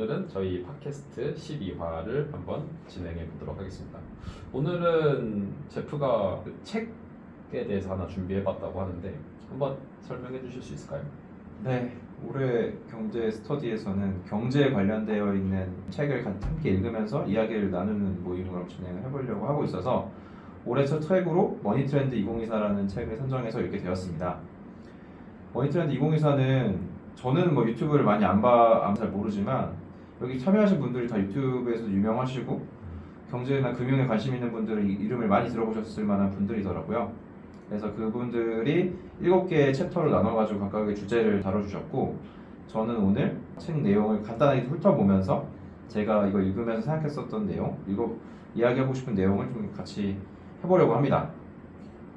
오늘은 저희 팟캐스트 12화를 한번 진행해 보도록 하겠습니다. 오늘은 제프가 그 책에 대해서 하나 준비해 봤다고 하는데 한번 설명해 주실 수 있을까요? 네, 올해 경제 스터디에서는 경제에 관련되어 있는 책을 함께 읽으면서 이야기를 나누는 모임으로 진행을 해보려고 하고 있어서 올해 첫 책으로 머니트렌드 2024라는 책을 선정해서 읽게 되었습니다. 머니트렌드 2024는 저는 뭐 유튜브를 많이 잘 모르지만 여기 참여하신 분들이 다 유튜브에서 유명하시고 경제나 금융에 관심 있는 분들은 이름을 많이 들어보셨을 만한 분들이더라고요. 그래서 그분들이 7개의 챕터로 나눠가지고 각각의 주제를 다뤄주셨고 저는 오늘 책 내용을 간단하게 훑어보면서 제가 이거 읽으면서 생각했었던 내용, 이거 이야기하고 싶은 내용을 좀 같이 해보려고 합니다.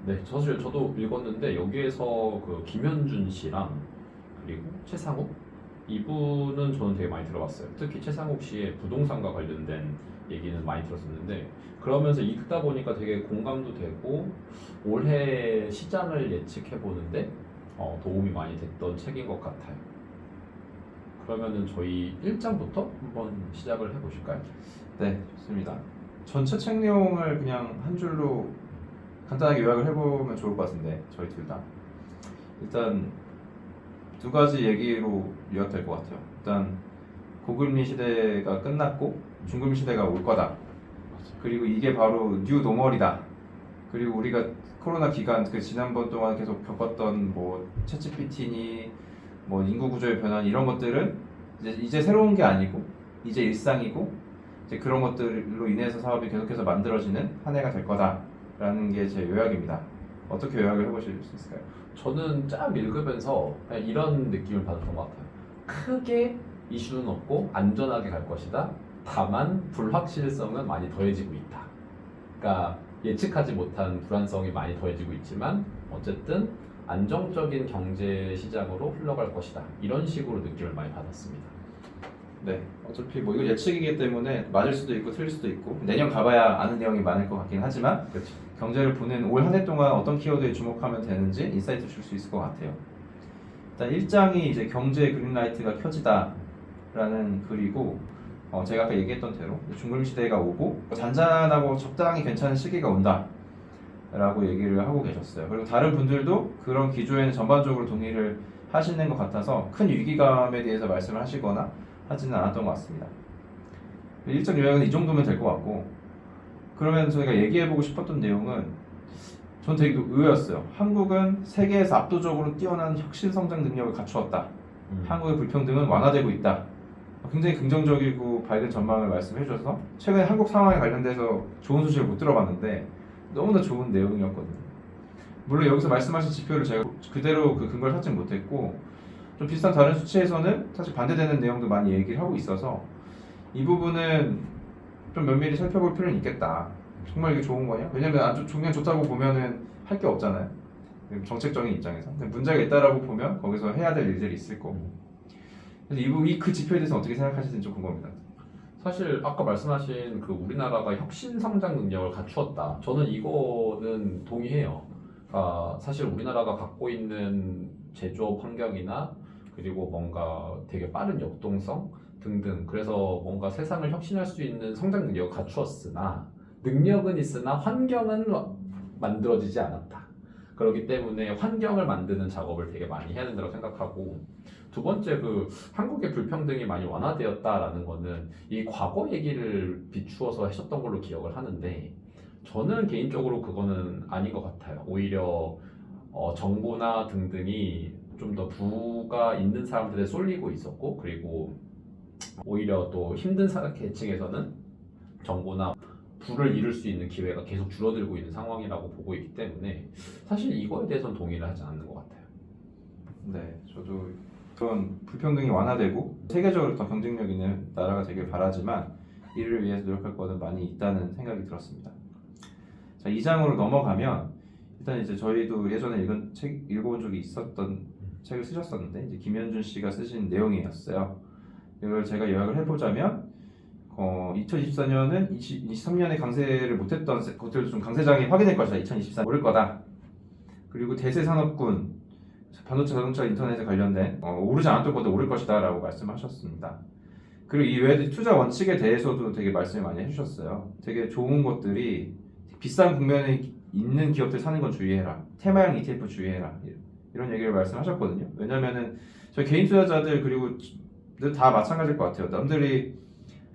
네, 사실 저도 읽었는데 여기에서 그 김현준 씨랑 그리고 최상욱 이분은 저는 되게 많이 들어봤어요. 특히 최상욱 씨의 부동산과 관련된 얘기는 많이 들었었는데 그러면서 읽다 보니까 되게 공감도 되고 올해 시장을 예측해 보는데 도움이 많이 됐던 책인 것 같아요. 그러면은 저희 1장부터 한번 시작을 해보실까요? 네, 좋습니다. 전체 책 내용을 그냥 한 줄로 간단하게 요약을 해보면 좋을 것 같은데 저희 둘 다 일단 두 가지 얘기로 요약될 것 같아요. 일단 고금리 시대가 끝났고 중금리 시대가 올 거다. 그리고 이게 바로 뉴 노멀이다. 그리고 우리가 코로나 기간 그 지난번 동안 계속 겪었던 뭐 챗GPT니 뭐 인구 구조의 변화 이런 것들은 이제 새로운 게 아니고 이제 일상이고 이제 그런 것들로 인해서 사업이 계속해서 만들어지는 한 해가 될 거다라는 게 제 요약입니다. 어떻게 요약을 해보실 수 있을까요? 저는 쫙 읽으면서 그냥 이런 느낌을 받았던 것 같아요. 크게 이슈는 없고 안전하게 갈 것이다. 다만 불확실성은 많이 더해지고 있다. 그러니까 예측하지 못한 불안성이 많이 더해지고 있지만 어쨌든 안정적인 경제 시장으로 흘러갈 것이다. 이런 식으로 느낌을 많이 받았습니다. 네, 어차피 뭐 이거 예측이기 때문에 맞을 수도 있고 틀릴 수도 있고 내년 가봐야 아는 내용이 많을 것 같긴 하지만 그렇죠. 경제를 보는 올 한 해 동안 어떤 키워드에 주목하면 되는지 인사이트 줄 수 있을 것 같아요. 일단 1장이 이제 경제의 그린라이트가 켜지다라는 글이고 제가 아까 얘기했던 대로 중금리 시대가 오고 잔잔하고 적당히 괜찮은 시기가 온다 라고 얘기를 하고 계셨어요. 그리고 다른 분들도 그런 기조에는 전반적으로 동의를 하시는 것 같아서 큰 위기감에 대해서 말씀을 하시거나 하지는 않았던 것 같습니다. 1장 요약은 이 정도면 될 것 같고 그러면 저희가 얘기해보고 싶었던 내용은 전 되게 의외였어요. 한국은 세계에서 압도적으로 뛰어난 혁신 성장 능력을 갖추었다. 한국의 불평등은 완화되고 있다. 굉장히 긍정적이고 밝은 전망을 말씀해 주셔서 최근에 한국 상황에 관련돼서 좋은 소식을 못 들어봤는데 너무나 좋은 내용이었거든요. 물론 여기서 말씀하신 지표를 제가 그대로 그 근거를 찾지 못했고 좀 비슷한 다른 수치에서는 사실 반대되는 내용도 많이 얘기를 하고 있어서 이 부분은 좀 면밀히 살펴볼 필요는 있겠다. 정말 이게 좋은 거냐? 왜냐면 아주 그냥 좋다고 보면은 할 게 없잖아요. 정책적인 입장에서. 근데 문제가 있다라고 보면 거기서 해야 될 일들이 있을 거고. 그래서 그 지표에 대해서 어떻게 생각하시는지 좀 궁금합니다. 사실 아까 말씀하신 그 우리나라가 혁신 성장 능력을 갖추었다. 저는 이거는 동의해요. 사실 우리나라가 갖고 있는 제조업 환경이나 그리고 뭔가 되게 빠른 역동성 등등 그래서 뭔가 세상을 혁신할 수 있는 성장 능력을 갖추었으나 능력은 있으나 환경은 만들어지지 않았다. 그렇기 때문에 환경을 만드는 작업을 되게 많이 해야 된다고 생각하고 두 번째 그 한국의 불평등이 많이 완화되었다라는 거는 이 과거 얘기를 비추어서 하셨던 걸로 기억을 하는데 저는 개인적으로 그거는 아닌 것 같아요. 오히려 정보나 등등이 좀 더 부가 있는 사람들에 쏠리고 있었고 그리고 오히려 또 힘든 계층에서는 정보나 부를 이룰 수 있는 기회가 계속 줄어들고 있는 상황이라고 보고 있기 때문에 사실 이거에 대해서는 동의를 하지 않는 것 같아요. 네, 저도 그런 불평등이 완화되고 세계적으로 더 경쟁력 있는 나라가 되길 바라지만 이를 위해서 노력할 거는 많이 있다는 생각이 들었습니다. 자, 2장으로 넘어가면 일단 이제 저희도 예전에 읽어본 적이 있었던 책을 쓰셨었는데 이제 김현준 씨가 쓰신 내용이었어요. 이걸 제가 요약을 해보자면 2024년은 23년에 강세를 못했던 것들도 좀 강세장이 확인될 것이다. 2024년 오를 거다. 그리고 대세 산업군, 반도체, 자동차, 인터넷에 관련된 오르지 않았던 것도 오를 것이다 라고 말씀하셨습니다. 그리고 이 외에 투자 원칙에 대해서도 되게 말씀을 많이 해주셨어요. 되게 좋은 것들이 비싼 국면에 있는 기업들 사는 건 주의해라. 테마형 ETF 주의해라. 이런 얘기를 말씀하셨거든요. 왜냐면은 저희 개인 투자자들 그리고 다 마찬가지일 것 같아요. 남들이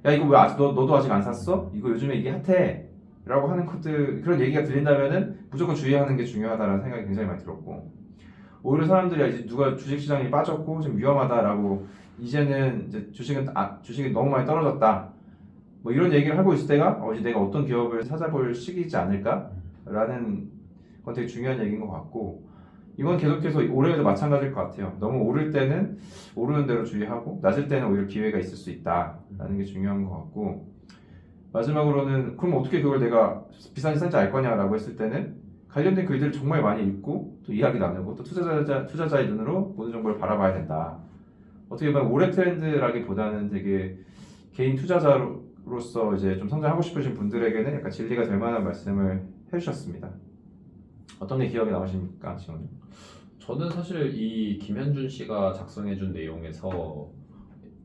야 이거 왜 아직 너도 아직 안 샀어? 이거 요즘에 이게 핫해. 라고 하는 것들 그런 얘기가 들린다면은 무조건 주의하는 게 중요하다는 생각이 굉장히 많이 들었고 오히려 사람들이 이제 누가 주식시장이 빠졌고 좀 위험하다라고 이제는 이제 주식이 너무 많이 떨어졌다 뭐 이런 얘기를 하고 있을 때가 이제 내가 어떤 기업을 찾아볼 시기이지 않을까라는 건 되게 중요한 얘기인 것 같고 이건 계속해서 올해에도 마찬가지일 것 같아요. 너무 오를 때는 오르는 대로 주의하고 낮을 때는 오히려 기회가 있을 수 있다라는 게 중요한 것 같고 마지막으로는 그럼 어떻게 그걸 내가 비싼지 싼지 알 거냐라고 했을 때는 관련된 글들을 정말 많이 읽고 또 이야기 나누고 또 투자자의 눈으로 모든 정보를 바라봐야 된다. 어떻게 보면 올해 트렌드라기보다는 되게 개인 투자자로서 이제 좀 성장하고 싶으신 분들에게는 약간 진리가 될 만한 말씀을 해주셨습니다. 어떤 게 기억에 남으십니까, 지금? 저는 사실 이 김현준 씨가 작성해준 내용에서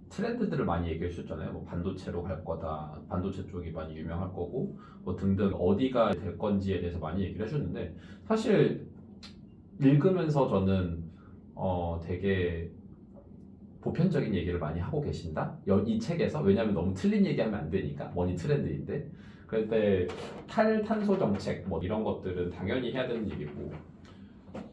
트렌드들을 많이 얘기해 주셨잖아요. 뭐 반도체로 갈 거다, 반도체 쪽이 많이 유명할 거고, 뭐 등등 어디가 될 건지에 대해서 많이 얘기를 해주는데 사실 읽으면서 저는 되게 보편적인 얘기를 많이 하고 계신다. 이 책에서 왜냐하면 너무 틀린 얘기하면 안 되니까 머니 트렌드인데 그럴 때 탈탄소 정책 뭐 이런 것들은 당연히 해야 되는 얘기고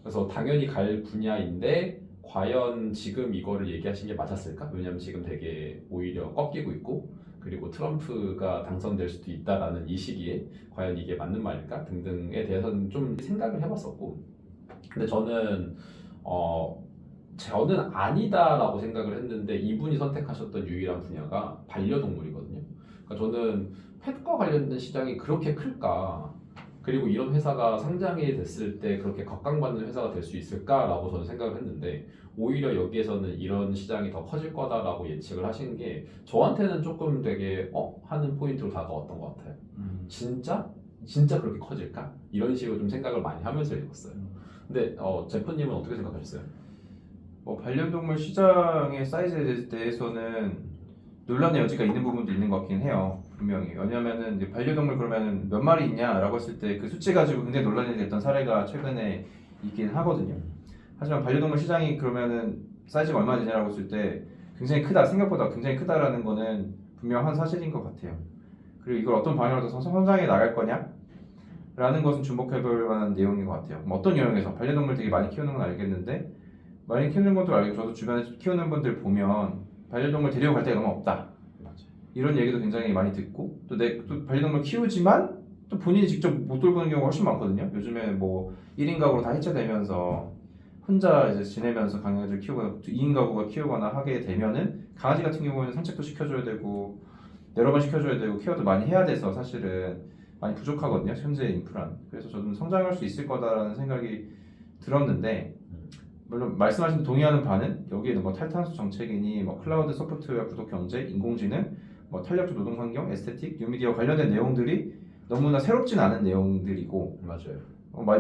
그래서 당연히 갈 분야인데 과연 지금 이거를 얘기하신 게 맞았을까? 왜냐면 지금 되게 오히려 꺾이고 있고 그리고 트럼프가 당선될 수도 있다라는 이 시기에 과연 이게 맞는 말일까? 등등에 대해서는 좀 생각을 해봤었고 근데 저는 아니다라고 생각을 했는데 이분이 선택하셨던 유일한 분야가 반려동물이거든요. 그러니까 저는 펫과 관련된 시장이 그렇게 클까? 그리고 이런 회사가 상장이 됐을 때 그렇게 각광받는 회사가 될 수 있을까라고 저는 생각을 했는데 오히려 여기에서는 이런 시장이 더 커질 거다라고 예측을 하신 게 저한테는 조금 되게 하는 포인트로 다가왔던 것 같아요. 진짜? 진짜 그렇게 커질까? 이런 식으로 좀 생각을 많이 하면서 읽었어요. 근데 제프님은 어떻게 생각하셨어요? 반려동물 시장의 사이즈에 대해서는 논란의 여지가 있는 부분도 있는 것 같긴 해요. 분명히. 왜냐면은 이제 반려동물 그러면은 몇 마리 있냐라고 했을 때 그 수치 가지고 굉장히 논란이 됐던 사례가 최근에 있긴 하거든요. 하지만 반려동물 시장이 그러면은 사이즈가 얼마나 되냐라고 했을 때 굉장히 크다, 생각보다 굉장히 크다라는 거는 분명한 사실인 것 같아요. 그리고 이걸 어떤 방향으로 더 성장해 나갈 거냐? 라는 것은 주목해볼 만한 내용인 것 같아요. 뭐 어떤 영역에서 반려동물 되게 많이 키우는 건 알겠는데 많이 키우는 것도 알고 저도 주변에 키우는 분들 보면 반려동물 데리고 갈 데가 너무 없다. 이런 얘기도 굉장히 많이 듣고 또 반려동물 키우지만 또 본인이 직접 못 돌보는 경우가 훨씬 많거든요. 요즘에 뭐 1인 가구로 다 해체되면서 혼자 이제 지내면서 강아지를 키우거나 2인 가구가 키우거나 하게 되면은 강아지 같은 경우에는 산책도 시켜줘야 되고 여러 번 시켜줘야 되고 케어도 많이 해야 돼서 사실은 많이 부족하거든요. 현재의 인프라는. 그래서 저는 성장할 수 있을 거다라는 생각이 들었는데 물론 말씀하신 동의하는 바는 여기에는 뭐 탈탄소 정책이니 뭐 클라우드 소프트웨어 구독 경제, 인공지능, 뭐 탄력적 노동 환경, 에스테틱, 뉴미디어 관련된 내용들이 너무나 새롭진 않은 내용들이고 맞아요.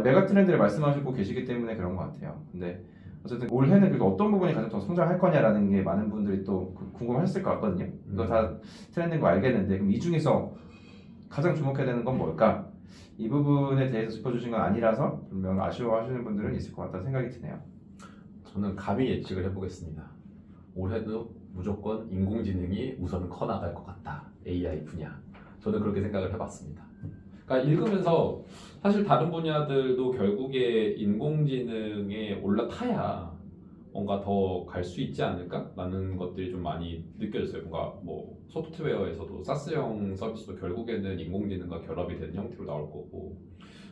메가 트렌드를 말씀하시고 계시기 때문에 그런 것 같아요. 근데 어쨌든 올해는 그래도 어떤 부분이 가장 더 성장할 거냐라는 게 많은 분들이 또 궁금했을 것 같거든요. 이거 다 트렌드인 거 알겠는데 그럼 이 중에서 가장 주목해야 되는 건 뭘까? 이 부분에 대해서 짚어주신 건 아니라서 분명 아쉬워하시는 분들은 있을 것 같다는 생각이 드네요. 저는 감히 예측을 해보겠습니다. 올해도 무조건 인공지능이 우선 커나갈 것 같다. AI 분야. 저는 그렇게 생각을 해봤습니다. 그러니까 읽으면서 사실 다른 분야들도 결국에 인공지능에 올라타야 뭔가 더 갈 수 있지 않을까라는 것들이 좀 많이 느껴졌어요. 뭔가 뭐 소프트웨어에서도 사스형 서비스도 결국에는 인공지능과 결합이 되는 형태로 나올 거고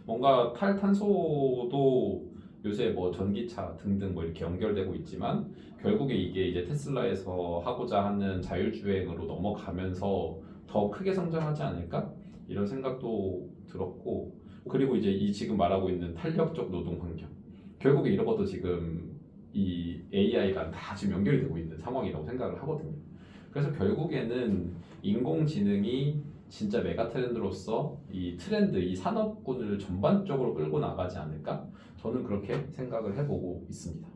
뭔가 탈탄소도 요새 뭐 전기차 등등 뭐 이렇게 연결되고 있지만 결국에 이게 이제 테슬라에서 하고자 하는 자율주행으로 넘어가면서 더 크게 성장하지 않을까? 이런 생각도 들었고 그리고 이제 이 지금 말하고 있는 탄력적 노동 환경 결국에 이런 것도 지금 이 AI랑 다 지금 연결이 되고 있는 상황이라고 생각을 하거든요. 그래서 결국에는 인공지능이 진짜 메가 트렌드로서 이 트렌드, 이 산업군을 전반적으로 끌고 나가지 않을까? 저는 그렇게 생각을 해보고 있습니다.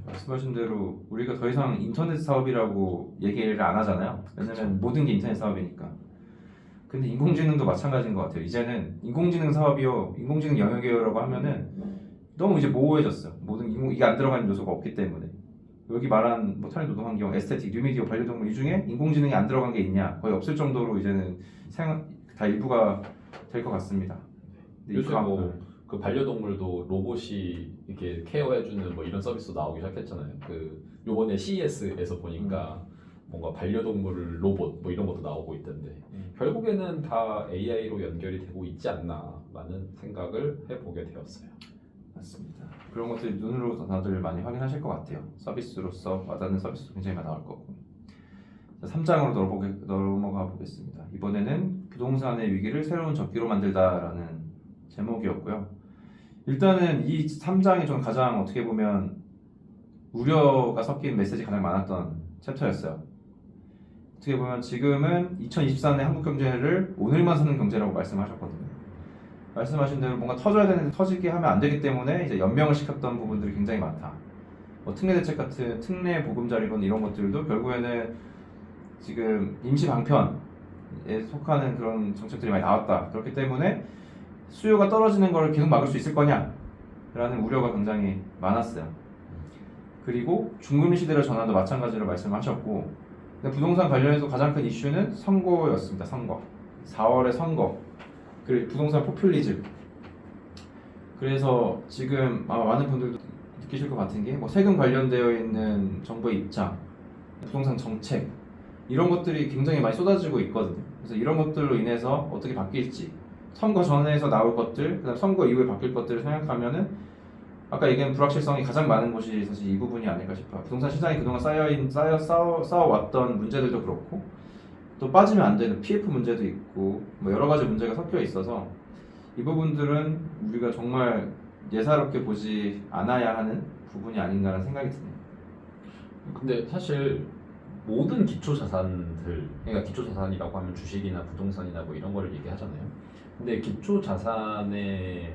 말씀하신 대로 우리가 더 이상 인터넷 사업이라고 얘기를 안 하잖아요. 왜냐면 모든 게 인터넷 사업이니까. 근데 인공지능도 마찬가지인 것 같아요. 이제는 인공지능 사업이요, 인공지능 영역이요라고 하면은 너무 이제 모호해졌어요. 모든 이게 안 들어가는 요소가 없기 때문에. 여기 말한 뭐 탈노동 환경, 에스테틱, 뉴미디어, 반려동물 이 중에 인공지능이 안 들어간 게 있냐? 거의 없을 정도로 이제는 다 일부가 될 것 같습니다. 요새 뭐 그 반려동물도 로봇이 이렇게 케어해주는 뭐 이런 서비스 나오기 시작했잖아요. 그 요번에 CES에서 보니까 뭔가 반려동물 로봇 뭐 이런 것도 나오고 있던데 결국에는 다 AI로 연결이 되고 있지 않나라는 생각을 해보게 되었어요. 맞습니다. 그런 것들이 눈으로 다들 많이 확인하실 것 같아요. 서비스로서 와닿는 서비스도 굉장히 많이 나올 거고. 3장으로 넘어가 보겠습니다. 이번에는 부동산의 위기를 새로운 적기로 만들다라는 제목이었고요. 일단은 이 3장이 좀 가장 어떻게 보면 우려가 섞인 메시지가 가장 많았던 챕터였어요. 어떻게 보면 지금은 2024년 한국 경제를 오늘만 사는 경제라고 말씀하셨거든요. 말씀하신 대로 뭔가 터져야 되는데 터지게 하면 안 되기 때문에 이제 연명을 시켰던 부분들이 굉장히 많다. 뭐 특례 대책 같은 특례 보금자리론 이런 것들도 결국에는 지금 임시 방편에 속하는 그런 정책들이 많이 나왔다. 그렇기 때문에 수요가 떨어지는 걸 계속 막을 수 있을 거냐? 라는 우려가 굉장히 많았어요. 그리고 중금리 시대로 전환도 마찬가지로 말씀하셨고, 근데 부동산 관련해서 가장 큰 이슈는 선거였습니다. 선거. 4월의 선거. 그리고 부동산 포퓰리즘. 그래서 지금 아마 많은 분들도 느끼실 것 같은 게 뭐 세금 관련되어 있는 정부의 입장, 부동산 정책 이런 것들이 굉장히 많이 쏟아지고 있거든요. 그래서 이런 것들로 인해서 어떻게 바뀔지 선거 전에서 나올 것들, 그다음 선거 이후에 바뀔 것들을 생각하면은 아까 얘기한 불확실성이 가장 많은 곳이 사실 이 부분이 아닐까 싶어요. 부동산 시장이 그동안 쌓아왔던 문제들도 그렇고 또 빠지면 안 되는 PF 문제도 있고 뭐 여러 가지 문제가 섞여 있어서 이 부분들은 우리가 정말 예사롭게 보지 않아야 하는 부분이 아닌가라는 생각이 드네요. 근데 사실 모든 기초 자산들, 그러니까 기초 자산이라고 하면 주식이나 부동산이나 뭐 이런 거를 얘기하잖아요. 근데 기초 자산의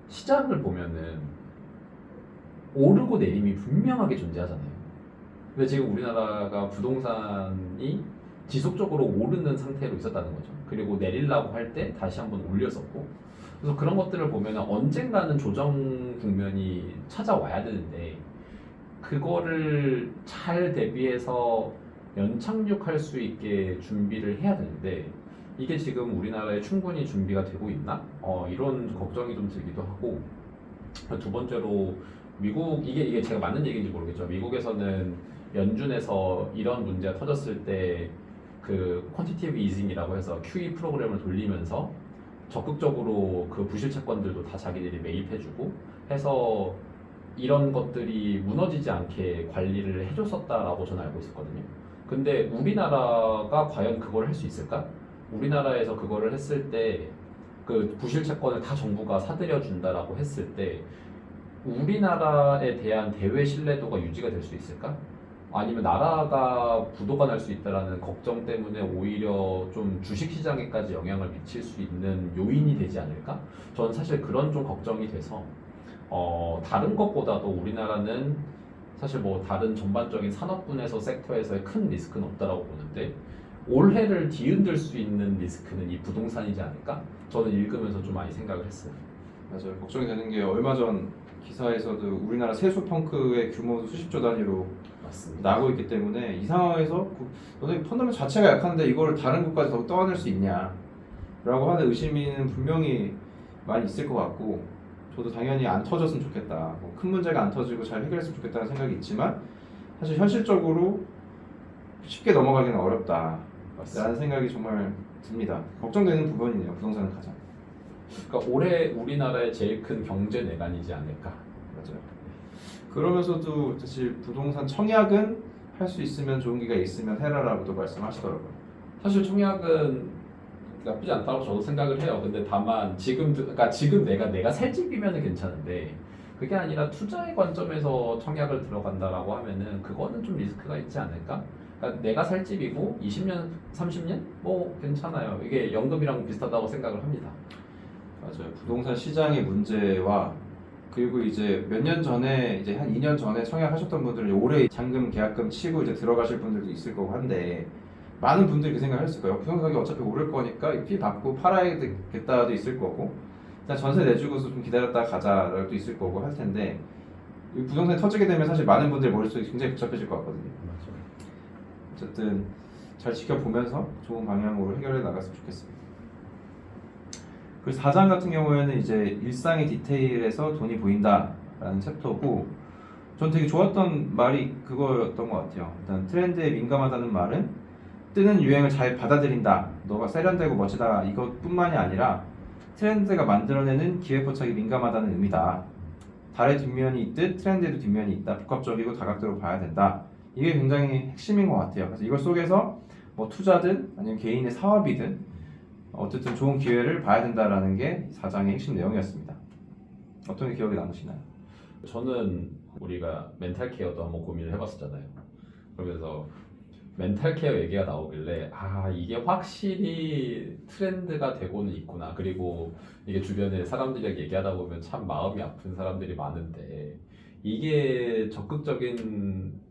시장을 보면은 오르고 내림이 분명하게 존재하잖아요. 근데 지금 우리나라가 부동산이 지속적으로 오르는 상태로 있었다는 거죠. 그리고 내리려고 할 때 다시 한번 올렸었고. 그래서 그런 것들을 보면은 언젠가는 조정 국면이 찾아와야 되는데 그거를 잘 대비해서 연착륙할 수 있게 준비를 해야 되는데 이게 지금 우리나라에 충분히 준비가 되고 있나? 이런 걱정이 좀 들기도 하고 두 번째로 미국 이게 제가 맞는 얘기인지 모르겠죠. 미국에서는 연준에서 이런 문제가 터졌을 때 그 퀀티티브 이징이라고 해서 QE 프로그램을 돌리면서 적극적으로 그 부실 채권들도 다 자기들이 매입해주고 해서 이런 것들이 무너지지 않게 관리를 해줬었다라고 저는 알고 있었거든요. 근데 우리나라가 과연 그걸 할 수 있을까? 우리나라에서 그거를 했을 때 그 부실 채권을 다 정부가 사들여 준다라고 했을 때 우리나라에 대한 대외 신뢰도가 유지가 될 수 있을까? 아니면 나라가 부도가 날 수 있다라는 걱정 때문에 오히려 좀 주식 시장에까지 영향을 미칠 수 있는 요인이 되지 않을까? 저는 사실 그런 좀 걱정이 돼서 다른 것보다도 우리나라는 사실 뭐 다른 전반적인 산업군에서 섹터에서의 큰 리스크는 없다라고 보는데 올해를 뒤흔들 수 있는 리스크는 이 부동산이지 않을까? 저는 읽으면서 좀 많이 생각을 했어요. 맞아요. 걱정이 되는 게 얼마 전 기사에서도 우리나라 세수 펑크의 규모도 수십조 단위로 맞습니다. 나고 있기 때문에 이 상황에서 너네 펀더멘트 자체가 약한데 이걸 다른 곳까지 더 떠안을 수 있냐 라고 하는 의심은 분명히 많이 있을 것 같고 저도 당연히 안 터졌으면 좋겠다. 큰 문제가 안 터지고 잘 해결했으면 좋겠다는 생각이 있지만 사실 현실적으로 쉽게 넘어가기는 어렵다 라는 생각이 정말 듭니다. 걱정되는 부분이네요. 부동산은 가장. 그러니까 올해 우리나라의 제일 큰 경제 내란이지 않을까. 맞아요. 그러면서도 사실 부동산 청약은 할 수 있으면 좋은 기가 있으면 해라라고도 말씀하시더라고요. 사실 청약은 나쁘지 않다고 저도 생각을 해요. 근데 다만 그러니까 지금 내가 살 집이면은 괜찮은데 그게 아니라 투자의 관점에서 청약을 들어간다라고 하면은 그거는 좀 리스크가 있지 않을까? 그러니까 내가 살 집이고 20년, 30년 뭐 괜찮아요. 이게 연금이랑 비슷하다고 생각을 합니다. 맞아요. 부동산 시장의 문제와 그리고 이제 몇 년 전에 이제 한 2년 전에 청약하셨던 분들은 올해 잔금 계약금 치고 이제 들어가실 분들도 있을 거고 한데 많은 분들이 그 생각을 했을 거예요. 부동산 가격이 어차피 오를 거니까 피 받고 팔아야 되겠다도 있을 거고 일단 전세 내주고서 좀 기다렸다 가자라도 있을 거고 할 텐데 이 부동산이 터지게 되면 사실 많은 분들 머릿속이 굉장히 복잡해질 것 같거든요. 맞죠. 어쨌든 잘 지켜보면서 좋은 방향으로 해결해 나갔으면 좋겠습니다. 그리고 4장 같은 경우에는 이제 일상의 디테일에서 돈이 보인다라는 챕터고 전 되게 좋았던 말이 그거였던 것 같아요. 일단 트렌드에 민감하다는 말은 뜨는 유행을 잘 받아들인다. 너가 세련되고 멋지다. 이것뿐만이 아니라 트렌드가 만들어내는 기회포착이 민감하다는 의미다. 달의 뒷면이 있듯 트렌드에도 뒷면이 있다. 복합적이고 다각도로 봐야 된다. 이게 굉장히 핵심인 것 같아요. 그래서 이걸 속에서 뭐 투자든 아니면 개인의 사업이든 어쨌든 좋은 기회를 봐야 된다라는 게 4장의 핵심 내용이었습니다. 어떤 게 기억에 남으시나요? 저는 우리가 멘탈 케어도 한번 고민을 해봤었잖아요. 그러면서 멘탈 케어 얘기가 나오길래 이게 확실히 트렌드가 되고는 있구나. 그리고 이게 주변에 사람들이랑 얘기하다 보면 참 마음이 아픈 사람들이 많은데 이게 적극적인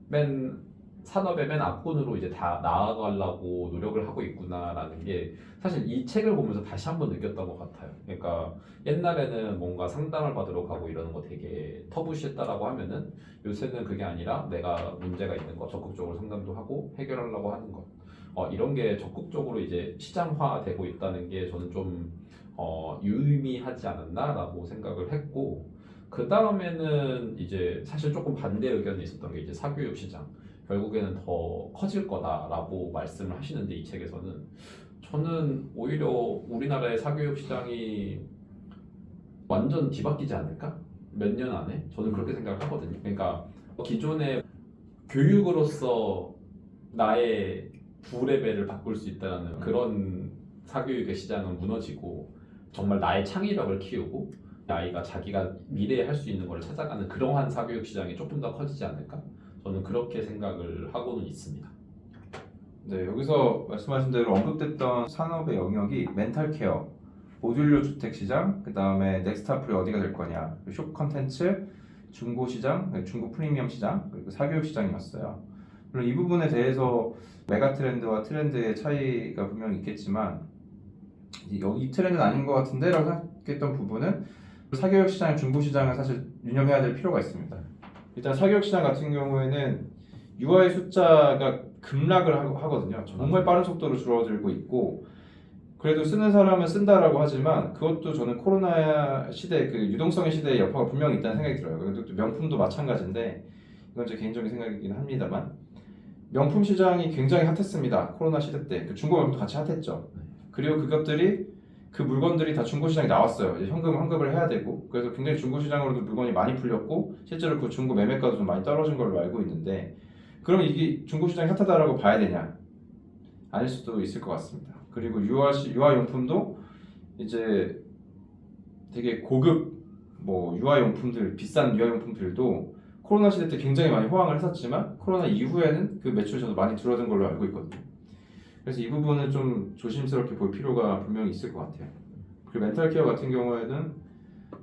산업의 맨 앞군으로 이제 다 나아가려고 노력을 하고 있구나라는 게 사실 이 책을 보면서 다시 한번 느꼈던 것 같아요. 그러니까 옛날에는 뭔가 상담을 받으러 가고 이러는 거 되게 터부시했다라고 하면은 요새는 그게 아니라 내가 문제가 있는 거 적극적으로 상담도 하고 해결하려고 하는 것 이런 게 적극적으로 이제 시장화되고 있다는 게 저는 좀 유의미하지 않았나라고 생각을 했고 그 다음에는 이제 사실 조금 반대 의견이 있었던 게 이제 사교육 시장 결국에는 더 커질 거다라고 말씀을 하시는데 이 책에서는 저는 오히려 우리나라의 사교육 시장이 완전 뒤바뀌지 않을까? 몇 년 안에? 저는 그렇게 생각을 하거든요. 그러니까 기존의 교육으로서 나의 부레벨을 바꿀 수 있다는 그런 사교육의 시장은 무너지고 정말 나의 창의력을 키우고 아이가 자기가 미래에 할 수 있는 걸 찾아가는 그러한 사교육 시장이 조금 더 커지지 않을까? 저는 그렇게 생각을 하고는 있습니다. 네, 여기서 말씀하신 대로 언급됐던 산업의 영역이 멘탈 케어, 모듈러 주택 시장, 그 다음에 넥스트 앞으로 어디가 될 거냐, 쇼 컨텐츠, 중고 시장, 중고 프리미엄 시장, 그리고 사교육 시장이었어요. 물론 이 부분에 대해서 메가 트렌드와 트렌드의 차이가 분명히 있겠지만 이 트렌드는 아닌 것 같은데 라고 생각했던 부분은 사교육 시장, 중고 시장은 사실 유념해야 될 필요가 있습니다. 일단 사교육 시장 같은 경우에는 유아의 숫자가 급락을 하거든요. 정말 빠른 속도로 줄어들고 있고 그래도 쓰는 사람은 쓴다라고 하지만 그것도 저는 코로나 시대 그 유동성의 시대의 여파가 분명히 있다는 생각이 들어요. 그리고 또 명품도 마찬가지인데 이건 제 개인적인 생각이긴 합니다만 명품 시장이 굉장히 핫했습니다. 코로나 시대 때 그 중고 명품도 같이 핫했죠. 그리고 그 물건들이 다 중고 시장에 나왔어요. 이제 현금 환급을 해야 되고 그래서 굉장히 중고 시장으로도 물건이 많이 풀렸고 실제로 그 중고 매매가도 좀 많이 떨어진 걸로 알고 있는데 그러면 이게 중고 시장이 핫하다라고 봐야 되냐? 아닐 수도 있을 것 같습니다. 그리고 유아용품도 이제 되게 고급 뭐 유아용품들 비싼 유아용품들도 코로나 시대 때 굉장히 많이 호황을 했었지만 코로나 이후에는 그 매출이 저도 많이 줄어든 걸로 알고 있거든요. 그래서 이 부분은 좀 조심스럽게 볼 필요가 분명히 있을 것 같아요. 그리고 멘탈 케어 같은 경우에는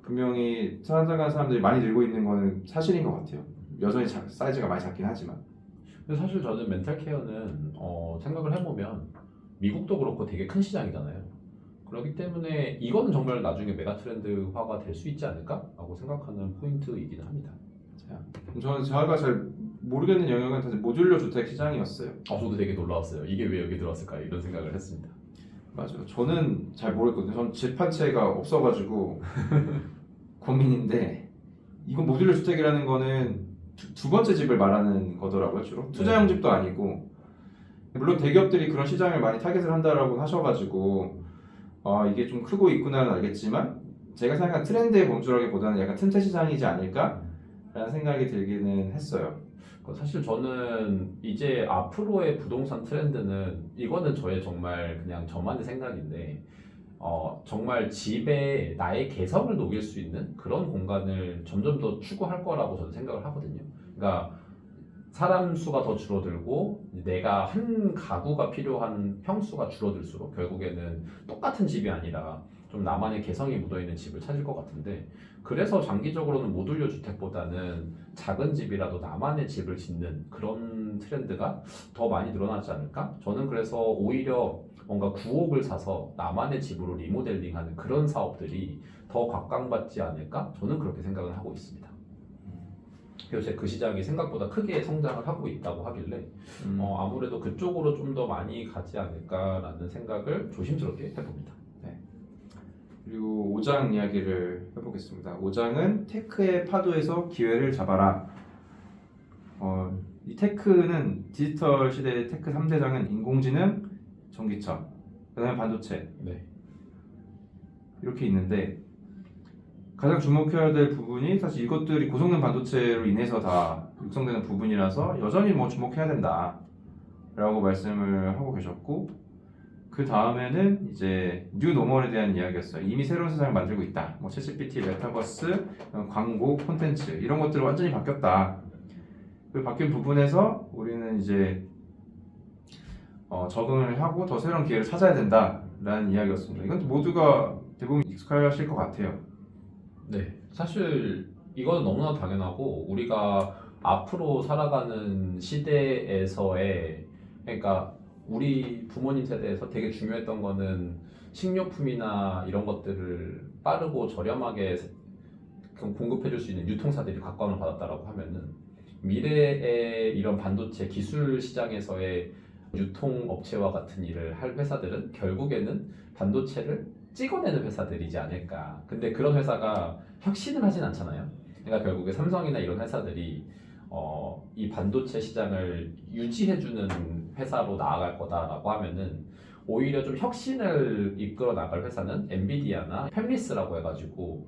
분명히 찾아가는 사람들이 많이 늘고 있는 거는 사실인 것 같아요. 여전히 사이즈가 많이 작긴 하지만. 근데 사실 저는 멘탈 케어는 생각을 해보면 미국도 그렇고 되게 큰 시장이잖아요. 그렇기 때문에 이거는 정말 나중에 메가 트렌드화가 될 수 있지 않을까라고 생각하는 포인트이기는 합니다. 저는 제가 잘 모르겠는 영역은 사실 모듈러 주택 시장이었어요. 저도 되게 놀라웠어요. 이게 왜 여기 들어왔을까 이런 생각을 했습니다. 맞아요. 저는 잘 모르겠거든요. 저는 집 한 채가 없어가지고 고민인데 이건 모듈러 주택이라는 거는 두 번째 집을 말하는 거더라고요. 주로 투자용 집도 아니고 물론 대기업들이 그런 시장을 많이 타겟을 한다라고 하셔가지고 이게 좀 크고 있구나는 알겠지만 제가 생각한 트렌드의 범주라기보다는 약간 틈새 시장이지 않을까라는 생각이 들기는 했어요. 사실 저는 이제 앞으로의 부동산 트렌드는 이거는 정말 그냥 저만의 생각인데 정말 집에 나의 개성을 녹일 수 있는 그런 공간을 점점 더 추구할 거라고 저는 생각을 하거든요. 그러니까 사람 수가 더 줄어들고 내가 한 가구가 필요한 평수가 줄어들수록 결국에는 똑같은 집이 아니라 좀 나만의 개성이 묻어있는 집을 찾을 것 같은데 그래서 장기적으로는 모듈류 주택보다는 작은 집이라도 나만의 집을 짓는 그런 트렌드가 더 많이 늘어나지 않을까? 저는 그래서 오히려 뭔가 구옥을 사서 나만의 집으로 리모델링하는 그런 사업들이 더 각광받지 않을까? 저는 그렇게 생각을 하고 있습니다. 요새 그 시장이 생각보다 크게 성장을 하고 있다고 하길래 아무래도 그쪽으로 좀 더 많이 가지 않을까라는 생각을 조심스럽게 해봅니다. 그리고 5장 이야기를 해보겠습니다. 5장은 테크의 파도에서 기회를 잡아라. 이 테크는 디지털 시대의 테크 3대장은 인공지능, 전기차, 그다음에 반도체 네. 이렇게 있는데 가장 주목해야 될 부분이 사실 이것들이 고성능 반도체로 인해서 다 육성되는 부분이라서 여전히 뭐 주목해야 된다라고 말씀을 하고 계셨고 그 다음에는 이제 뉴 노멀에 대한 이야기였어요. 이미 새로운 세상을 만들고 있다. 뭐 챗GPT, 메타버스, 광고, 콘텐츠 이런 것들이 완전히 바뀌었다. 그 바뀐 부분에서 우리는 이제 적응을 하고 더 새로운 기회를 찾아야 된다라는 이야기였습니다. 이건 모두가 대부분 익숙하실 것 같아요. 네, 사실 이건 너무나 당연하고 우리가 앞으로 살아가는 시대에서의 그러니까 우리 부모님 세대에서 되게 중요했던 거는 식료품이나 이런 것들을 빠르고 저렴하게 공급해 줄 수 있는 유통사들이 각광을 받았다라고 하면은 미래의 이런 반도체 기술 시장에서의 유통업체와 같은 일을 할 회사들은 결국에는 반도체를 찍어내는 회사들이지 않을까. 근데 그런 회사가 혁신을 하진 않잖아요. 그러니까 결국에 삼성이나 이런 회사들이 이 반도체 시장을 유지해주는 회사로 나아갈 거다라고 하면은 오히려 좀 혁신을 이끌어 나갈 회사는 엔비디아나 팹리스라고 해가지고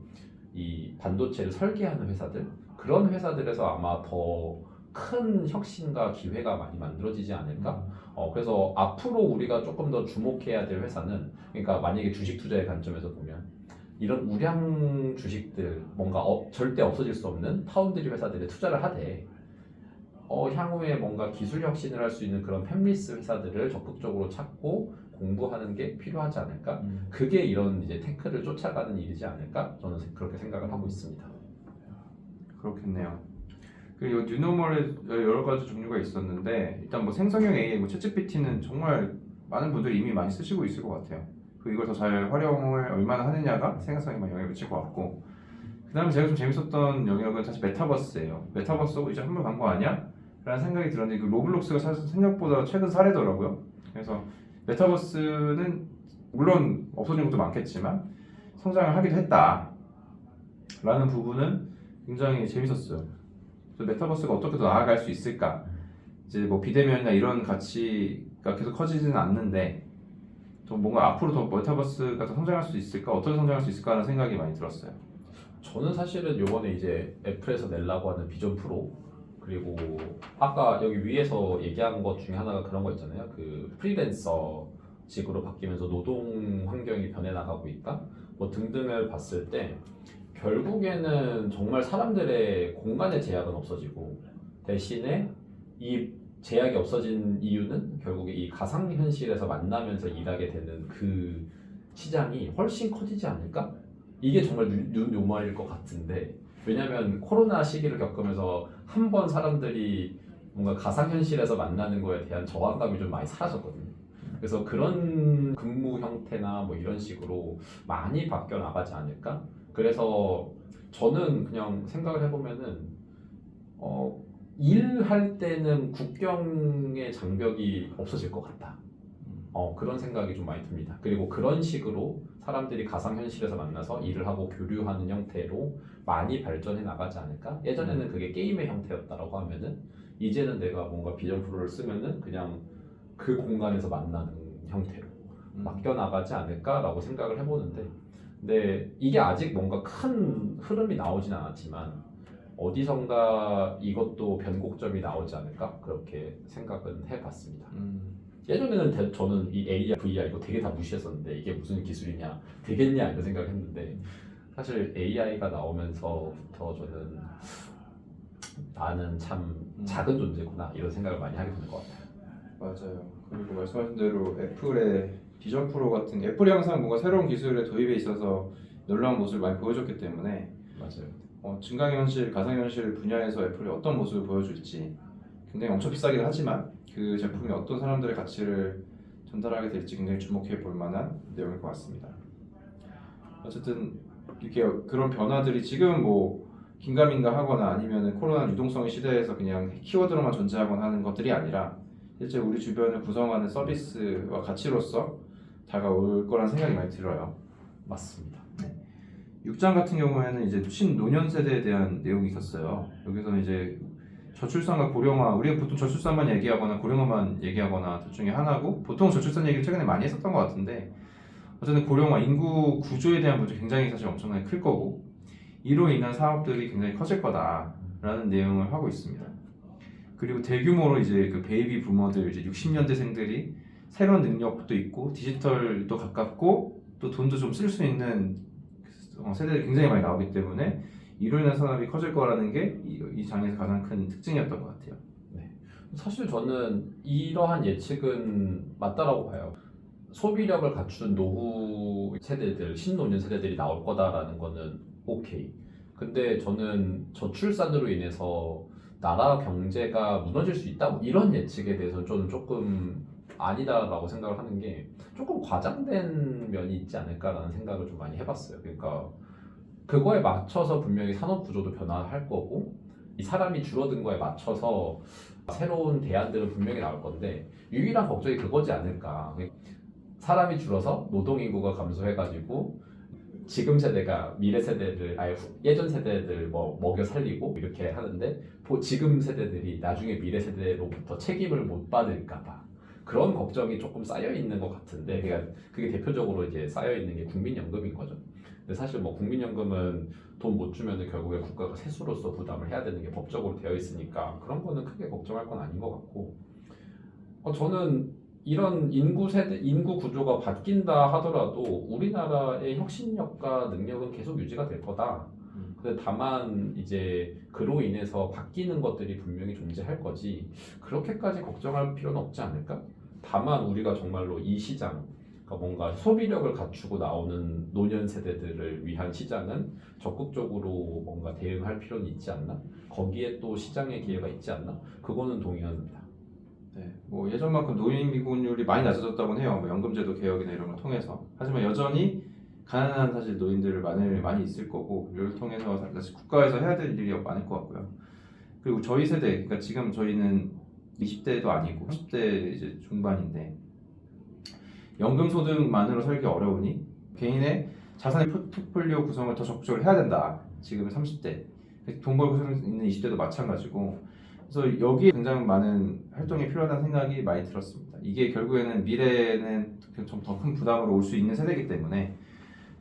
이 반도체를 설계하는 회사들 그런 회사들에서 아마 더 큰 혁신과 기회가 많이 만들어지지 않을까? 그래서 앞으로 우리가 조금 더 주목해야 될 회사는 그러니까 만약에 주식 투자의 관점에서 보면 이런 우량 주식들 뭔가 절대 없어질 수 없는 파운드리 회사들에 투자를 하되 향후에 뭔가 기술 혁신을 할 수 있는 그런 팹리스 회사들을 적극적으로 찾고 공부하는 게 필요하지 않을까? 그게 이런 이제 테크를 쫓아가는 일이지 않을까? 저는 그렇게 생각을 하고 있습니다. 그렇겠네요. 그리고 뉴노멀에 여러 가지 종류가 있었는데 일단 뭐 생성형 AI, 뭐 챗GPT는 정말 많은 분들이 이미 많이 쓰시고 있을 것 같아요. 그리고 이걸 더 잘 활용을 얼마나 하느냐가 생산성에만 영향을 미칠 것 같고 그 다음에 제가 좀 재밌었던 영역은 사실 메타버스예요. 메타버스고 이제 한물 간 거 아니야? 라는 생각이 들었는데 그 로블록스가 사실 생각보다 최근 사례더라고요. 그래서 메타버스는 물론 없어진 것도 많겠지만 성장을 하기도 했다 라는 부분은 굉장히 재밌었어요. 그래서 메타버스가 어떻게 더 나아갈 수 있을까? 이제 뭐 비대면이나 이런 가치가 계속 커지지는 않는데 또 뭔가 앞으로 더 메타버스가 더 성장할 수 있을까? 어떻게 성장할 수 있을까? 하는 생각이 많이 들었어요. 저는 사실은 요번에 이제 애플에서 내려고 하는 비전 프로 그리고 아까 여기 위에서 얘기한 것 중에 하나가 그런 거 있잖아요. 그 프리랜서직으로 바뀌면서 노동 환경이 변해 나가고 있다. 뭐 등등을 봤을 때 결국에는 정말 사람들의 공간의 제약은 없어지고 대신에 이 제약이 없어진 이유는 결국에 이 가상현실에서 만나면서 일하게 되는 그 시장이 훨씬 커지지 않을까? 이게 정말 뉴노멀일 것 같은데 왜냐면 코로나 시기를 겪으면서 한 번 사람들이 뭔가 가상현실에서 만나는 거에 대한 저항감이 좀 많이 사라졌거든요. 그래서 그런 근무 형태나 뭐 이런 식으로 많이 바뀌어 나가지 않을까? 그래서 저는 그냥 생각을 해보면은 일할 때는 국경의 장벽이 없어질 것 같다. 그런 생각이 좀 많이 듭니다. 그리고 그런 식으로 사람들이 가상현실에서 만나서 일을 하고 교류하는 형태로 많이 발전해 나가지 않을까? 예전에는 그게 게임의 형태였다라고 하면은 이제는 내가 뭔가 비전 프로를 쓰면은 그냥 그 공간에서 만나는 형태로 바뀌어 나가지 않을까라고 생각을 해보는데 근데 이게 아직 뭔가 큰 흐름이 나오진 않았지만 어디선가 이것도 변곡점이 나오지 않을까? 그렇게 생각은 해봤습니다. 예전에는 저는 이 AR, VR 이거 되게 다 무시했었는데 이게 무슨 기술이냐, 되겠냐 이런 생각을 했는데 사실 AI가 나오면서부터 저는 나는 참 작은 존재구나 이런 생각을 많이 하게 되는 것 같아요. 맞아요. 그리고 말씀하신 대로 애플의 비전 프로 같은 게 애플이 항상 뭔가 새로운 기술의 도입에 있어서 놀라운 모습을 많이 보여줬기 때문에 맞아요. 증강현실, 가상현실 분야에서 애플이 어떤 모습을 보여줄지 굉장히 엄청 비싸긴 하지만 그 제품이 어떤 사람들의 가치를 전달하게 될지 굉장히 주목해 볼 만한 내용일 것 같습니다. 어쨌든 이렇게 그런 변화들이 지금 뭐 긴가민가 하거나 아니면 코로나 유동성의 시대에서 그냥 키워드로만 존재하거나 하는 것들이 아니라 실제 우리 주변을 구성하는 서비스와 가치로서 다가올 거란 생각이 많이 들어요. 맞습니다. 6장 같은 경우에는 이제 신노년 세대에 대한 내용이 있었어요. 여기서는 이제 저출산과 고령화, 우리가 보통 저출산만 얘기하거나 고령화만 얘기하거나 둘 중에 하나고 보통 저출산 얘기를 최근에 많이 했었던 것 같은데 어쨌든 고령화, 인구 구조에 대한 문제 굉장히 사실 엄청나게 클 거고 이로 인한 사업들이 굉장히 커질 거다라는 내용을 하고 있습니다. 그리고 대규모로 이제 그 베이비 부머들 이제 60년대생들이 새로운 능력도 있고 디지털도 가깝고 또 돈도 좀 쓸 수 있는 세대들이 굉장히 많이 나오기 때문에 이로 인한 산업이 커질 거라는 게 이 장에서 가장 큰 특징이었던 것 같아요. 사실 저는 이러한 예측은 맞다라고 봐요. 소비력을 갖춘 노후 세대들, 신노년 세대들이 나올 거다라는 거는 오케이. 근데 저는 저출산으로 인해서 나라 경제가 무너질 수 있다 이런 예측에 대해서는 저는 조금 아니다라고 생각을 하는 게 조금 과장된 면이 있지 않을까라는 생각을 좀 많이 해봤어요. 그러니까 그거에 맞춰서 분명히 산업 구조도 변화할 거고 이 사람이 줄어든 거에 맞춰서 새로운 대안들은 분명히 나올 건데 유일한 걱정이 그거지 않을까. 사람이 줄어서 노동 인구가 감소해가지고 지금 세대가 미래 세대를 예전 세대들 뭐 먹여 살리고 이렇게 하는데 지금 세대들이 나중에 미래 세대로부터 책임을 못 받을까봐 그런 걱정이 조금 쌓여 있는 것 같은데 그러니까 그게 대표적으로 이제 쌓여 있는 게 국민연금인 거죠. 근데 사실 뭐 국민연금은 돈 못 주면은 결국에 국가가 세수로서 부담을 해야 되는 게 법적으로 되어 있으니까 그런 거는 크게 걱정할 건 아닌 것 같고 저는 이런 인구 구조가 바뀐다 하더라도 우리나라의 혁신력과 능력은 계속 유지가 될 거다. 근데 다만 이제 그로 인해서 바뀌는 것들이 분명히 존재할 거지 그렇게까지 걱정할 필요는 없지 않을까? 다만 우리가 정말로 이 시장 그러니까 뭔가 소비력을 갖추고 나오는 노년 세대들을 위한 시장은 적극적으로 뭔가 대응할 필요는 있지 않나? 거기에 또 시장의 기회가 있지 않나? 그거는 동의합니다. 네, 뭐 예전만큼 노인 미혼율이 많이 낮아졌다고는 해요. 뭐 연금제도 개혁이나 이런 걸 통해서. 하지만 여전히 가난한 사실 노인들 많이 있을 거고 이를 통해서 사실 국가에서 해야 될 일이 많을 것 같고요. 그리고 저희 세대, 그러니까 지금 저희는 20대도 아니고 10대 이제 중반인데 연금 소득만으로 살기 어려우니 개인의 자산 포트폴리오 구성을 더 적극적으로 해야 된다. 지금 30대 돈 벌고 있는 20대도 마찬가지고 그래서 여기에 굉장히 많은 활동이 필요하다는 생각이 많이 들었습니다. 이게 결국에는 미래에는 좀 더 큰 부담으로 올 수 있는 세대이기 때문에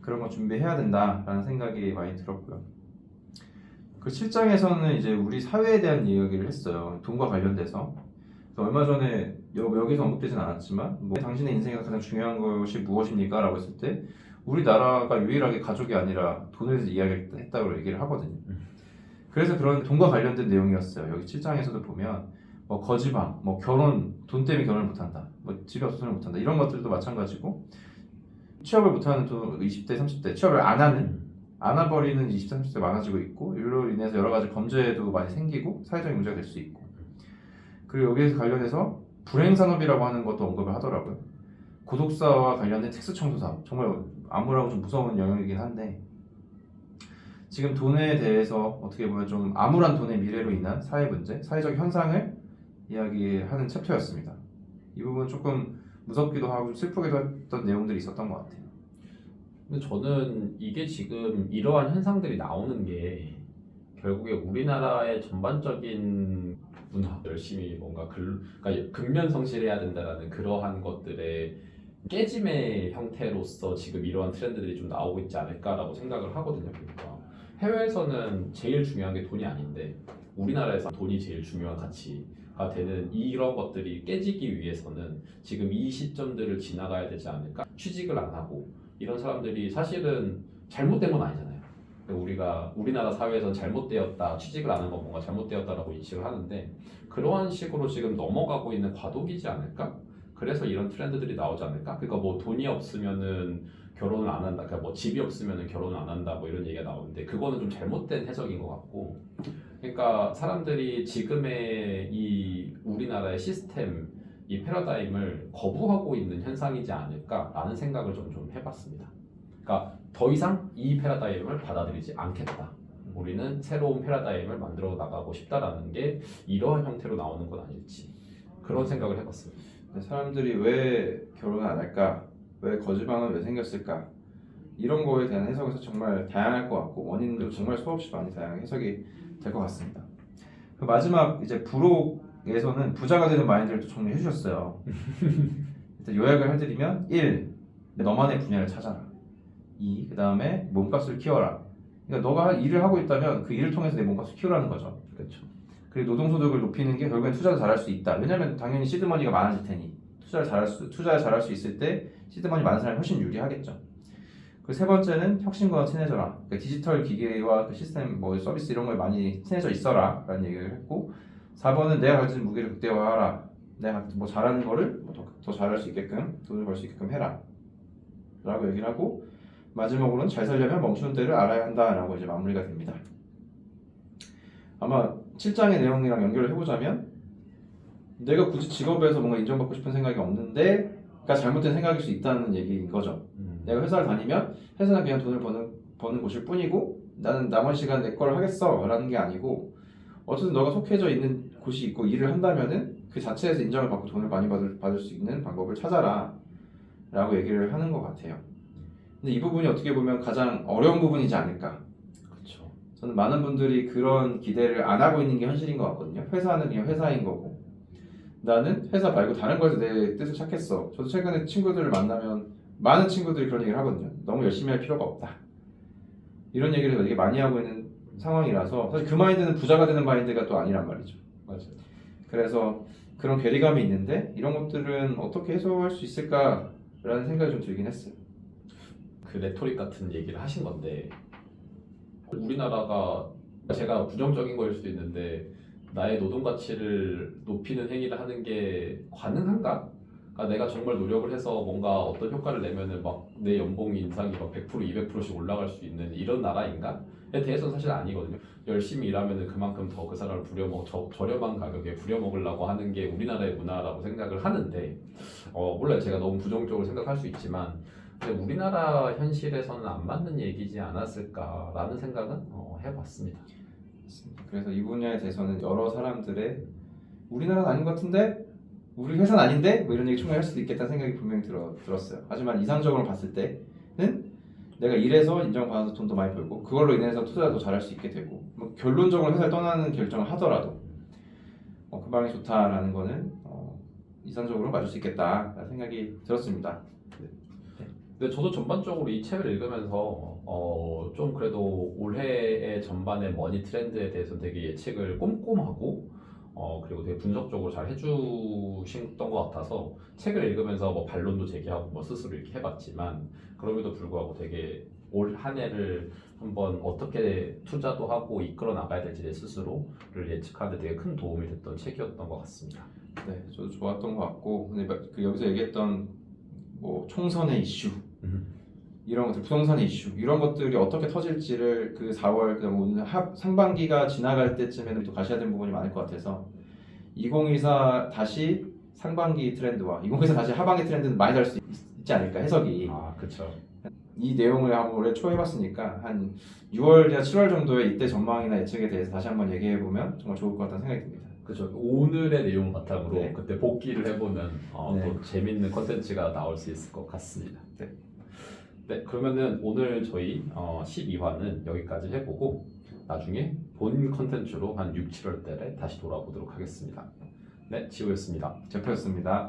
그런 거 준비해야 된다라는 생각이 많이 들었고요. 그 7장에서는 이제 우리 사회에 대한 이야기를 했어요. 돈과 관련돼서. 얼마 전에 여기서 언급되진 않았지만 뭐 당신의 인생에서 가장 중요한 것이 무엇입니까? 라고 했을 때 우리나라가 유일하게 가족이 아니라 돈을 이야기했다고 얘기를 하거든요. 그래서 그런 돈과 관련된 내용이었어요. 여기 7장에서도 보면 뭐 거지방, 뭐 결혼, 돈 때문에 결혼을 못한다, 뭐 집이 없어서 못한다 이런 것들도 마찬가지고 취업을 못하는 20대, 30대 취업을 안 해버리는 20대, 30대 많아지고 있고 이로 인해서 여러 가지 범죄도 많이 생기고 사회적인 문제가 될 수 있고 그리고 여기에서 관련해서 불행산업이라고 하는 것도 언급을 하더라고요. 고독사와 관련된 특수청소사업 정말 암울하고 좀 무서운 영역이긴 한데 지금 돈에 대해서 어떻게 보면 좀 암울한 돈의 미래로 인한 사회 문제, 사회적 현상을 이야기하는 챕터였습니다. 이 부분 조금 무섭기도 하고 슬프기도 했던 내용들이 있었던 것 같아요. 근데 저는 이게 지금 이러한 현상들이 나오는 게 결국에 우리나라의 전반적인 문화 열심히 뭔가 그러니까 근면성실해야 된다라는 그러한 것들의 깨짐의 형태로서 지금 이러한 트렌드들이 좀 나오고 있지 않을까라고 생각을 하거든요. 그러니까 해외에서는 제일 중요한 게 돈이 아닌데 우리나라에서 돈이 제일 중요한 가치가 되는 이런 것들이 깨지기 위해서는 지금 이 시점들을 지나가야 되지 않을까? 취직을 안 하고 이런 사람들이 사실은 잘못된 건 아니잖아요. 우리나라 사회에서 잘못되었다, 취직을 안 한 건 뭔가 잘못되었다라고 인식을 하는데 그러한 식으로 지금 넘어가고 있는 과도기지 않을까? 그래서 이런 트렌드들이 나오지 않을까? 그러니까 뭐 돈이 없으면은 결혼을 안 한다, 그러니까 뭐 집이 없으면은 결혼을 안 한다, 뭐 이런 얘기가 나오는데 그거는 좀 잘못된 해석인 것 같고, 그러니까 사람들이 지금의 이 우리나라의 시스템, 이 패러다임을 거부하고 있는 현상이지 않을까라는 생각을 좀 해봤습니다. 그러니까 더 이상 이 패러다임을 받아들이지 않겠다. 우리는 새로운 패러다임을 만들어 나가고 싶다라는 게 이러한 형태로 나오는 건 아닐지, 그런 생각을 해봤습니다. 사람들이 왜 결혼을 안 할까? 왜 거짓말은 왜 생겼을까? 이런 거에 대한 해석은 정말 다양할 것 같고 원인도 그렇죠. 정말 수없이 많이 다양한 해석이 될 것 같습니다. 그 마지막 이제 부록에서는 부자가 되는 마인드를 또 정리해 주셨어요. 일단 요약을 해드리면 1. 너만의 분야를 찾아라. 2. 그 다음에 몸값을 키워라. 그러니까 너가 일을 하고 있다면 그 일을 통해서 내 몸값을 키우라는 거죠. 그렇죠. 그리고 노동소득을 높이는 게 결국엔 투자도 잘할 수 있다. 왜냐면 당연히 시드머니가 많아질 테니 투자를 잘할 수 있을 때 시드머니 많은 사람이 훨씬 유리하겠죠. 그 세 번째는 혁신과 친해져라. 그러니까 디지털 기계와 그 시스템, 뭐 서비스 이런 거에 많이 친해져 있어라 라는 얘기를 했고, 4번은 내가 가진 무게를 극대화하라. 내가 뭐 잘하는 거를 더 잘할 수 있게끔, 돈을 벌 수 있게끔 해라 라고 얘기를 하고, 마지막으로는 잘 살려면 멈추는 때를 알아야 한다 라고 이제 마무리가 됩니다. 아마 7장의 내용이랑 연결을 해보자면, 내가 굳이 직업에서 뭔가 인정받고 싶은 생각이 없는데 가 잘못된 생각일 수 있다는 얘기인 거죠. 내가 회사를 다니면 회사는 그냥 돈을 버는 곳일 뿐이고 나는 남은 시간 내 걸 하겠어 라는 게 아니고, 어쨌든 너가 속해져 있는 곳이 있고 일을 한다면은 그 자체에서 인정을 받고 돈을 많이 받을 수 있는 방법을 찾아라 라고 얘기를 하는 것 같아요. 근데 이 부분이 어떻게 보면 가장 어려운 부분이지 않을까. 그렇죠. 저는 많은 분들이 그런 기대를 안 하고 있는 게 현실인 것 같거든요. 회사는 그냥 회사인 거고 나는 회사 말고 다른 거에서 내 뜻을 찾겠어. 저도 최근에 친구들을 만나면 많은 친구들이 그런 얘기를 하거든요. 너무 열심히 할 필요가 없다. 이런 얘기를 되게 많이 하고 있는 상황이라서 사실 그 마인드는 부자가 되는 마인드가 또 아니란 말이죠. 맞아요. 그래서 그런 괴리감이 있는데 이런 것들은 어떻게 해소할 수 있을까라는 생각이 좀 들긴 했어요. 그 레토릭 같은 얘기를 하신 건데, 우리나라가, 제가 부정적인 거일 수도 있는데 나의 노동 가치를 높이는 행위를 하는 게 가능한가? 그러니까 내가 정말 노력을 해서 뭔가 어떤 효과를 내면은 막 내 연봉이 인상이 막 100%, 200%씩 올라갈 수 있는 이런 나라인가?에 대해서는 사실 아니거든요. 열심히 일하면은 그만큼 더 그 사람을 저렴한 가격에 부려먹으려고 하는 게 우리나라의 문화라고 생각을 하는데, 몰라요. 제가 너무 부정적으로 생각할 수 있지만 근데 우리나라 현실에서는 안 맞는 얘기지 않았을까라는 생각은 해봤습니다. 그래서 이 분야에 대해서는 여러 사람들의 우리나라는 아닌 것 같은데 우리 회사는 아닌데 뭐 이런 얘기 충분히 할 수도 있겠다는 생각이 분명히 들었어요. 하지만 이상적으로 봤을 때는 내가 일해서 인정받아서 돈도 많이 벌고 그걸로 인해서 투자도 잘할 수 있게 되고, 뭐 결론적으로 회사를 떠나는 결정을 하더라도 그 방이 좋다라는 거는 이상적으로 맞을 수 있겠다라는 생각이 들었습니다. 근데 저도 전반적으로 이 책을 읽으면서 좀 그래도 올해의 전반의 머니 트렌드에 대해서 되게 예측을 꼼꼼하고 그리고 되게 분석적으로 잘 해주신 것 같아서 책을 읽으면서 뭐 반론도 제기하고 뭐 스스로 이렇게 해봤지만, 그럼에도 불구하고 되게 올 한 해를 한번 어떻게 투자도 하고 이끌어 나가야 될지 내 스스로를 예측하는 데 되게 큰 도움이 됐던 책이었던 것 같습니다. 네, 저도 좋았던 것 같고, 근데 그 여기서 얘기했던 뭐 총선의 이슈 이런 것들, 부동산의 이슈 이런 것들이 어떻게 터질지를 그 4월 그다음 오늘 상반기가 지나갈 때쯤에는 또 가셔야 되는 부분이 많을 것 같아서 2024 다시 상반기 트렌드와 2024 다시 하반기 트렌드는 많이 다를 수 있지 않을까 해석이. 그렇죠. 이 내용을 한번 올해 초 해봤으니까 한 6월이나 7월 정도에 이때 전망이나 예측에 대해서 다시 한번 얘기해 보면 정말 좋을 것 같다는 생각이 듭니다. 그렇죠. 오늘의 내용 바탕으로 네. 그때 복기를 해보면 네. 또 재밌는 컨텐츠가 나올 수 있을 것 같습니다. 네. 네, 그러면은 오늘 저희 12화는 여기까지 해보고 나중에 본 컨텐츠로 한 6, 7월 달에 다시 돌아보도록 하겠습니다. 네, 지호였습니다. 제프였습니다.